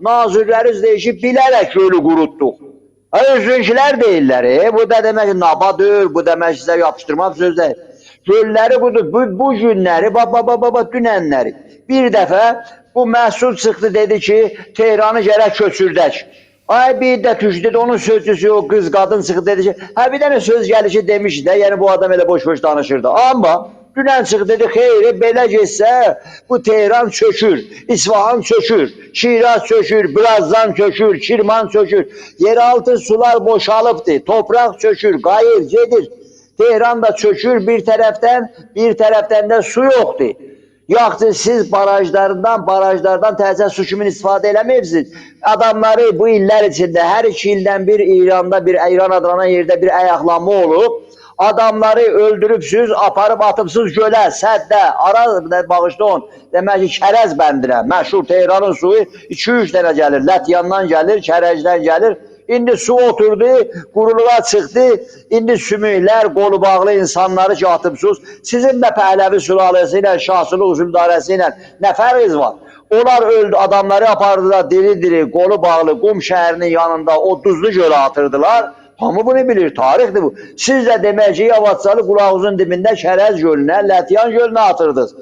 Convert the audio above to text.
Nazirlərimiz deyir ki, bilərək gölü qurutduq. Özünkilər deyirlər, bu da demək ki, nabadır, bu demək ki, sizə yapışdırmam söz deyil. Gölləri budur, bu günləri, dünənləri bir dəfə bu məhsul çıxdı, dedi ki, Tehranı gərək köçürdək. Ay bir də türk dedi, onun sözcüsü o qız, qadın çıxdı, dedi ki, hə bir dənə söz gəlir ki, demişdi də, yəni bu adam elə boş-boş danışırdı. Amma dünən çıxdı, dedi, xeyri, belə geçsə, bu Tehran çökür, İsfahan çökür, Şiraz çökür, Birazdan çökür, Kirman çökür, yeraltı sular boşalıbdır, toprak çökür, qayır, gedir. Tehran da çökür bir tərəfdən də su yoxdur. Yaxşı, siz barajlardan təzə su kimi istifadə eləməyibsiniz. Adamları bu illər içində hər 2 ildən bir İranda, İran adlanan yerdə bir ayaqlanma olub. Adamları öldürübsüz, aparıb atıbsız gölə, səddə, bağışlayın, demək ki, Kərəz bəndinə, məşhur Tehranın suyu 2-3 dənə gəlir, Lətyandan gəlir, Kərəzdən gəlir. İndi su oturdu, quruluğa çıxdı, indi sümüklər, qolu bağlı insanları ki atıbsız. Sizin də Pəhləvi sülaləsi ilə, Şahsılıq Züldarəsi ilə nə fərqiniz var? Onlar öldü, adamları apardılar diri-diri, qolu bağlı Qum şəhərinin yanında o duzlu gölə atırdılar. Hamı bunu bilir, tarixdir bu. Siz də demək ki, Yavaşçalı qulağınızın dibində Kərəz gölünə, Lətyan gölünə atırdınız.